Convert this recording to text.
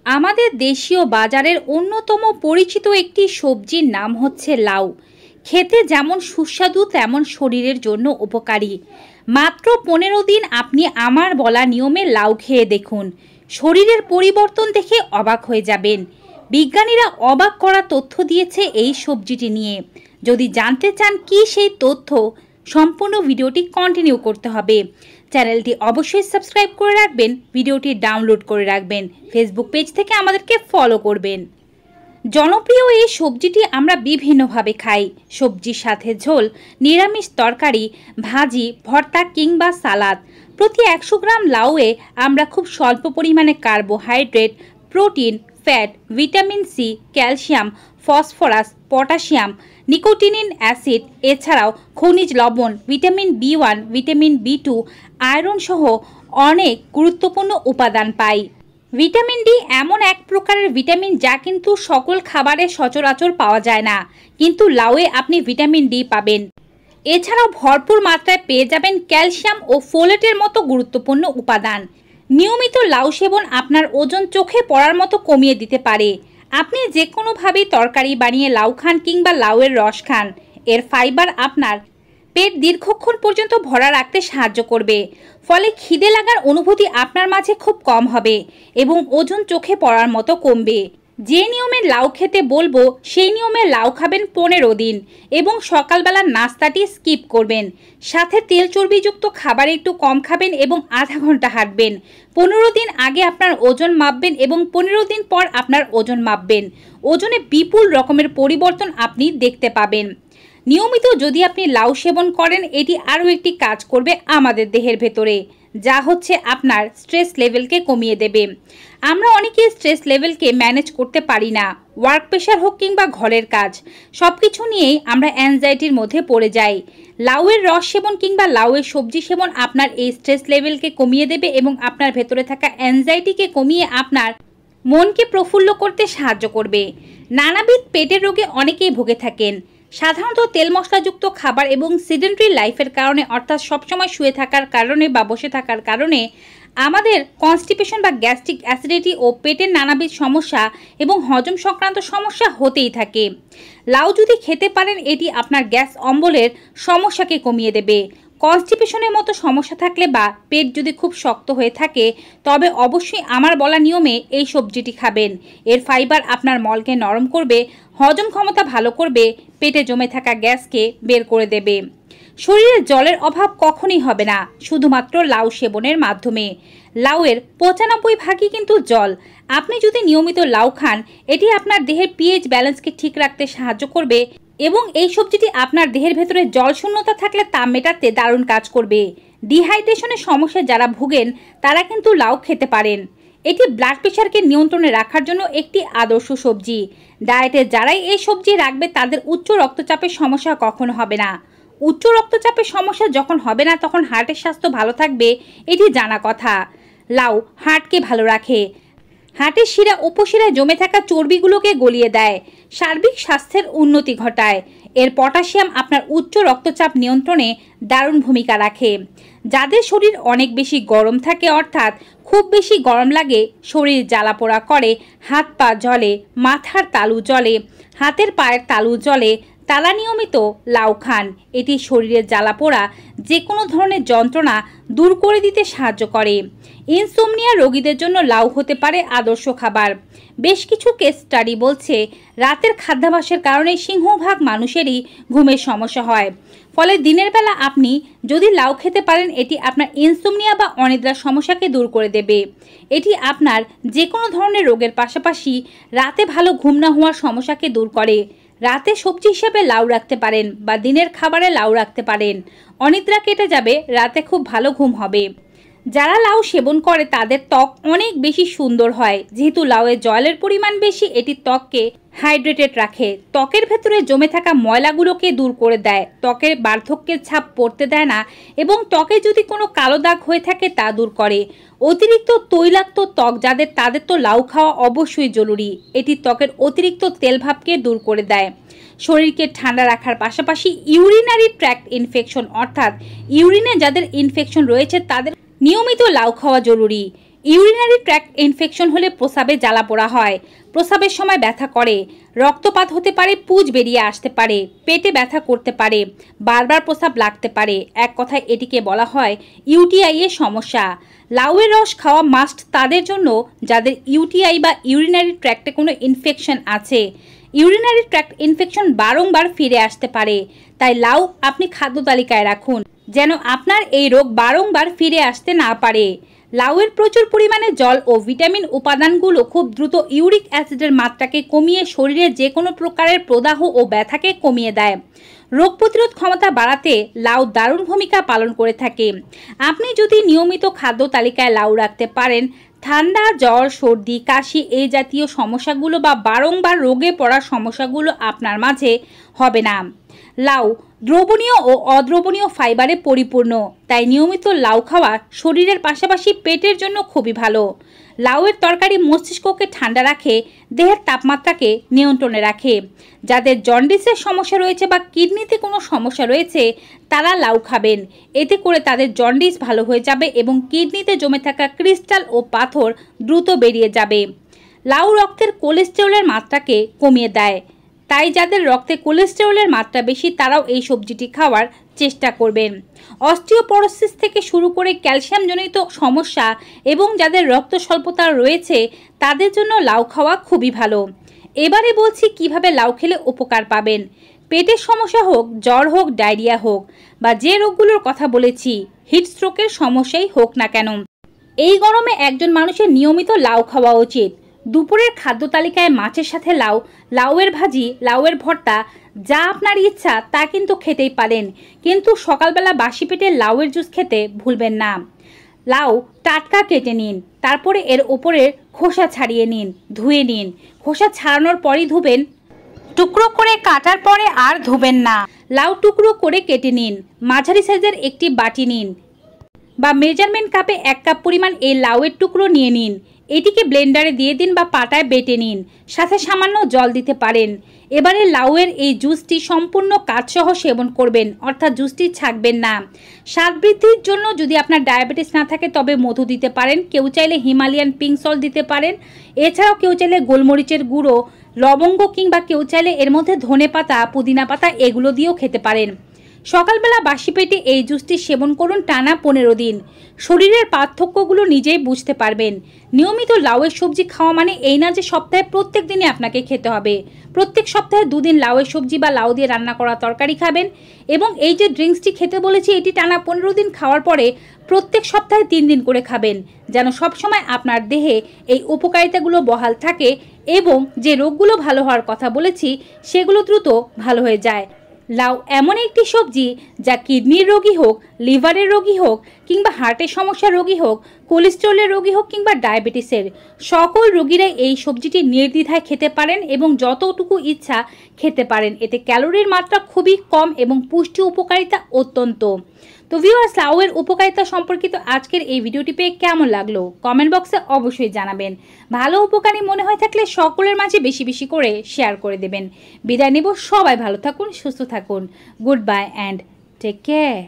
আমাদের দেশীয় বাজারের অন্যতম পরিচিত একটি সবজির নাম হচ্ছে লাউ। খেতে যেমন সুস্বাদু তেমন শরীরের জন্য উপকারী। মাত্র 15 দিন আপনি আমার বলা নিয়মে লাউ খেয়ে দেখুন, শরীরের পরিবর্তন দেখে অবাক হয়ে যাবেন। বিজ্ঞানীরা অবাক করা তথ্য দিয়েছে এই সবজিটি নিয়ে। যদি জানতে চান কি সেই তথ্য, সম্পূর্ণ ভিডিওটি কন্টিনিউ করতে হবে। চ্যানেলটি অবশ্যই সাবস্ক্রাইব করে রাখবেন, ভিডিওটি ডাউনলোড করে রাখবেন, ফেসবুক পেজ থেকে আমাদেরকে ফলো করবেন। জনপ্রিয় এই সবজিটি আমরা বিভিন্নভাবে খাই। সবজির সাথে ঝোল, নিরামিষ তরকারি, ভাজি, ভর্তা কিংবা সালাদ। প্রতি 100 গ্রাম লাউয়ে আমরা খুব স্বল্প পরিমাণে carbohydrate, protein, fat, vitamin C, calcium, phosphorus, potassium, nicotinic acid, এছাড়াও খনিজ লবণ, vitamin B1, vitamin B2, iron সহ অনেক গুরুত্বপূর্ণ উপাদান পাই। ভিটামিন ডি এমন এক প্রকারের ভিটামিন যা কিন্তু সকল খাবারে সচরাচর পাওয়া যায় না, কিন্তু লাউয়ে আপনি ভিটামিন ডি পাবেন। এছাড়াও ভরপুর মাত্রায় পেয়ে যাবেন ক্যালসিয়াম ও ফোলেটের মতো গুরুত্বপূর্ণ উপাদান। নিয়মিত লাউ সেবন আপনার ওজন চোখে পড়ার মতো কমিয়ে দিতে পারে। আপনি যে কোনোভাবেই তরকারি বানিয়ে লাউ খান কিংবা লাউয়ের রস খান, এর ফাইবার আপনার পেট দীর্ঘক্ষণ পর্যন্ত ভরা রাখতে সাহায্য করবে। ফলে খিদে লাগার অনুভূতি আপনার মাঝে খুব কম হবে এবং ওজন চোখে পড়ার মতো কমবে। যে নিয়মে লাউ খেতে বলবো সেই নিয়মে লাউ খাবেন 15 দিন এবং সকালবেলার নাস্তাটি স্কিপ করবেন। সাথে তেল চর্বিযুক্ত খাবার একটু কম খাবেন এবং আধা ঘন্টা হাঁটবেন। 15 দিন আগে আপনার ওজন মাপবেন এবং 15 দিন পর আপনার ওজন মাপবেন। ওজনে বিপুল রকমের পরিবর্তন আপনি দেখতে পাবেন। নিয়মিত যদি আপনি লাউ সেবন করেন, এটি আরও একটি কাজ করবে আমাদের দেহের ভেতরে, যা হচ্ছে আপনার স্ট্রেস লেভেলকে কমিয়ে দেবে। আমরা অনেকেই স্ট্রেস লেভেলকে ম্যানেজ করতে পারি না। ওয়ার্ক প্রেশার হোক কিংবা ঘরের কাজ, সব কিছু নিয়েই আমরা অ্যাংজাইটির মধ্যে পড়ে যাই। লাউয়ের রস সেবন কিংবা লাউয়ের সবজি সেবন আপনার এই স্ট্রেস লেভেলকে কমিয়ে দেবে এবং আপনার ভেতরে থাকা অ্যাংজাইটিকে কমিয়ে আপনার মনকে প্রফুল্ল করতে সাহায্য করবে। নানাবিধ পেটের রোগে অনেকেই ভুগে থাকেন। সাধারণত তেল মশলাযুক্ত খাবার এবং সিডেন্টারি লাইফের কারণে, অর্থাৎ সবসময় শুয়ে থাকার কারণে বা বসে থাকার কারণে আমাদের কনস্টিপেশন বা গ্যাস্ট্রিক অ্যাসিডিটি ও পেটের নানাবিধ সমস্যা এবং হজম সংক্রান্ত সমস্যা হতেই থাকে। লাউ যদি খেতে পারেন, এটি আপনার গ্যাস অম্বলের সমস্যাকে কমিয়ে দেবে। কনস্টিপেশনের মতো সমস্যা থাকলে বা পেট যদি খুব শক্ত হয়ে থাকে, তবে অবশ্যই আমার বলা নিয়মে এই সবজিটি খাবেন। এর ফাইবার আপনার মলকে নরম করবে, হজম ক্ষমতা ভালো করবে, পেটে জমে থাকা গ্যাসকে বের করে দেবে। শরীরে জলের অভাব কখনই হবে না শুধুমাত্র লাউ সেবনের মাধ্যমে। লাউয়ের 95 ভাগই কিন্তু জল। আপনি যদি নিয়মিত লাউ খান, এটি আপনার দেহের পিএইচ ব্যালেন্সকে ঠিক রাখতে সাহায্য করবে এবং এই সবজিটি আপনার দেহের ভেতরে জল শূন্যতা থাকলে তা মেটাতে দারুণ কাজ করবে। ডিহাইড্রেশনের সমস্যায় যারা ভুগেন তারা কিন্তু লাউ খেতে পারেন। এটি ব্লাড প্রেশারকে নিয়ন্ত্রণে রাখার জন্য একটি আদর্শ সবজি। ডায়েটে যারাই এই সবজি রাখবে তাদের উচ্চ রক্তচাপের সমস্যা কখনো হবে না। উচ্চ রক্তচাপের সমস্যা যখন হবে না, তখন হার্টের স্বাস্থ্য ভালো থাকবে, এটি জানা কথা। লাউ হার্টকে ভালো রাখে, হার্টের শিরা উপশিরায় জমে থাকা চর্বিগুলোকে গলিয়ে দেয়, সার্বিক স্বাস্থ্যের উন্নতি ঘটায়। এর পটাশিয়াম আপনার উচ্চ রক্তচাপ নিয়ন্ত্রণে দারুণ ভূমিকা রাখে। যাদের শরীর অনেক বেশি গরম থাকে, অর্থাৎ খুব বেশি গরম লাগে, শরীর জ্বালাপোড়া করে, হাত পা জ্বলে, মাথার তালু জ্বলে, হাতের পায়ের তালু জ্বলে, তারা নিয়মিত লাউ খান। এটি শরীরের জ্বালাপোড়া, যে কোনো ধরনের যন্ত্রণা দূর করে দিতে সাহায্য করে। ইনসোমনিয়া রোগীদের জন্য লাউ হতে পারে আদর্শ খাবার। বেশ কিছু কেস স্টাডি বলছে রাতের খাদ্যাভ্যাসের কারণে সিংহভাগ মানুষেরই ঘুমের সমস্যা হয়। ফলে দিনের বেলা আপনি যদি লাউ খেতে পারেন, এটি আপনার ইনসোমনিয়া বা অনিদ্রার সমস্যাকে দূর করে দেবে। এটি আপনার যে কোনো ধরনের রোগের পাশাপাশি রাতে ভালো ঘুম না হওয়ার সমস্যাকে দূর করে। রাতে সবজি হিসেবে লাউ রাখতে পারেন বা দিনের খাবারে লাউ রাখতে পারেন। অনিদ্রা কেটে যাবে, রাতে খুব ভালো ঘুম হবে। যারা লাউ সেবন করে তাদের ত্বক অনেক বেশি সুন্দর হয়। যেহেতু লাউয়ে জলের পরিমাণ বেশি, এটি ত্বককে হাইড্রেটেড রাখে, ত্বকের ভেতরে জমে থাকা ময়লাগুলোকে দূর করে দেয়, ত্বকের বার্ধক্যের ছাপ পড়তে দেয় না এবং ত্বকে যদি কোনো কালো দাগ হয়ে থাকে তা দূর করে। অতিরিক্ত তৈলাক্ত ত্বক যাদের, তাদের তো লাউ খাওয়া অবশ্যই জরুরি। এটি ত্বকের অতিরিক্ত তেলভাবকে দূর করে দেয়। শরীরকে ঠান্ডা রাখার পাশাপাশি ইউরিনারি ট্র্যাক্ট ইনফেকশন, অর্থাৎ ইউরিনে যাদের ইনফেকশন রয়েছে তাদের নিয়মিত লাউ খাওয়া জরুরি। ইউরিনারি ট্র্যাক্ট ইনফেকশন হলে প্রস্রাবে জ্বালা পোড়া হয়, প্রস্রাবের সময় ব্যথা করে, রক্তপাত হতে পারে, পুজ বেরিয়ে আসতে পারে, পেটে ব্যথা করতে পারে, বারবার প্রস্রাব লাগতে পারে। এক কথায় এটিকে বলা হয় ইউটিআই এর সমস্যা। লাউয়ের রস খাওয়া মাস্ট তাদের জন্য যাদের ইউটিআই বা ইউরিনারি ট্র্যাক্টে কোনো ইনফেকশন আছে। ইউরিনারি ট্র্যাক্ট ইনফেকশন বারংবার ফিরে আসতে পারে, তাই লাউ আপনি খাদ্য তালিকায় রাখুন যেন আপনার এই রোগ বারংবার ফিরে আসতে না পারে। লাউয়ের প্রচুর পরিমাণে জল ও ভিটামিন উপাদানগুলো খুব দ্রুত ইউরিক অ্যাসিডের মাত্রাকে কমিয়ে শরীরে যে কোনো প্রকারের প্রদাহ ও ব্যথাকে কমিয়ে দেয়। রোগ প্রতিরোধ ক্ষমতা বাড়াতে লাউ দারুণ ভূমিকা পালন করে থাকে। আপনি যদি নিয়মিত খাদ্য তালিকায় লাউ রাখতে পারেন, ঠান্ডা, জ্বর, সর্দি, কাশি এই জাতীয় সমস্যাগুলো বা বারংবার রোগে পড়ার সমস্যাগুলো আপনার মাঝে হবে না। লাউ দ্রবণীয় ও অদ্রবণীয় ফাইবারে পরিপূর্ণ, তাই নিয়মিত লাউ খাওয়া শরীরের পাশাপাশি পেটের জন্য খুবই ভালো। লাউয়ের তরকারি মস্তিষ্ককে ঠান্ডা রাখে, দেহের তাপমাত্রাকে নিয়ন্ত্রণে রাখে। যাদের জন্ডিসের সমস্যা রয়েছে বা কিডনিতে কোনো সমস্যা রয়েছে তারা লাউ খাবেন, এতে করে তাদের জন্ডিস ভালো হয়ে যাবে এবং কিডনিতে জমে থাকা ক্রিস্টাল ও পাথর দ্রুত বেরিয়ে যাবে। লাউ রক্তের কোলেস্টেরলের মাত্রাকে কমিয়ে দেয়, তাই যাদের রক্তে কোলেস্টেরলের মাত্রা বেশি তারাও এই সবজিটি খাওয়ার চেষ্টা করবেন। অস্টিওপরোসিস থেকে শুরু করে ক্যালসিয়ামজনিত সমস্যা এবং যাদের রক্ত স্বল্পতা রয়েছে তাদের জন্য লাউ খাওয়া খুবই ভালো। এবারে বলছি কিভাবে লাউ খেলে উপকার পাবেন। পেটের সমস্যা হোক, জ্বর হোক, ডায়রিয়া হোক বা যে রোগগুলোর কথা বলেছি, হিটস্ট্রোকের সমস্যাই হোক না কেন, এই গরমে একজন মানুষের নিয়মিত লাউ খাওয়া উচিত। দুপুরের খাদ্য তালিকায় মাছের সাথে লাউ, লাউয়ের ভাজি, লাউয়ের ভর্তা, যা আপনার ইচ্ছা তা কিন্তু খেতেই পারেন, কিন্তু সকালবেলা বাসি পেটে লাউয়ের জুস খেতে ভুলবেন না। লাউ টাটকা কেটে নিন, তারপরে এর ওপরের খোসা ছাড়িয়ে নিন, ধুয়ে নিন। খোসা ছাড়ানোর পরই ধুবেন, টুকরো করে কাটার পরে আর ধুবেন না। লাউ টুকরো করে কেটে নিন, মাঝারি সাইজের একটি বাটি নিন বা মেজারমেন্ট কাপে 1 কাপ পরিমাণ এই লাউয়ের টুকরো নিয়ে নিন। এটিকে ব্লেন্ডারে দিয়ে দিন বা পাটায় বেটে নিন, সাথে সামান্য জল দিতে পারেন। এবারে লাউয়ের এই জুসটি সম্পূর্ণ কাঠসহ সেবন করবেন, অর্থাৎ জুসটি ছাঁকবেন না। স্বাদ বৃদ্ধির জন্য যদি আপনার ডায়াবেটিস না থাকে তবে মধু দিতে পারেন, কেউ চাইলে হিমালয়ান পিঙ্ক সল্ট দিতে পারেন, এছাড়াও কেউ চাইলে গোলমরিচের গুঁড়ো, লবঙ্গ কিংবা কেউ চাইলে এর মধ্যে ধনে পাতা, পুদিনা পাতা এগুলো দিয়েও খেতে পারেন। সকালবেলা বাসি পেটে এই জুসটি সেবন করুন টানা 15 দিন। শরীরের পার্থক্যগুলো নিজেই বুঝতে পারবেন। নিয়মিত লাউয়ের সবজি খাওয়া মানে এই না যে সপ্তাহে প্রত্যেক দিনই আপনাকে খেতে হবে। প্রত্যেক সপ্তাহে 2 দিন লাউয়ের সবজি বা লাউ দিয়ে রান্না করা তরকারি খাবেন এবং এই যে ড্রিঙ্কসটি খেতে বলেছি এটি টানা 15 দিন খাওয়ার পরে প্রত্যেক সপ্তাহে 3 দিন করে খাবেন, যেন সবসময় আপনার দেহে এই উপকারিতাগুলো বহাল থাকে এবং যে রোগগুলো ভালো হওয়ার কথা বলেছি সেগুলো দ্রুত ভালো হয়ে যায়। লাউ এমন একটি সবজি যা কিডনির রোগী হোক, লিভারের রোগী হোক কিংবা হার্টের সমস্যার রোগী হোক, কোলেস্টেরলের রোগী হোক কিংবা ডায়াবেটিসের, সকল রোগীরাই এই সবজিটি নির্দ্বিধায় খেতে পারেন এবং যতটুকু ইচ্ছা খেতে পারেন। এতে ক্যালোরির মাত্রা খুবই কম এবং পুষ্টি উপকারিতা অত্যন্ত। তো ভিউয়ার্স, লাউয়ের উপকারিতা সম্পর্কিত আজকের এই ভিডিওটি পেয়ে কেমন লাগলো কমেন্ট বক্সে অবশ্যই জানাবেন। ভালো উপকারী মনে হয় থাকলে সকলের মাঝে বেশি বেশি করে শেয়ার করে দেবেন। বিদায় নেব, সবাই ভালো থাকুন, সুস্থ থাকুন। Goodbye and take care.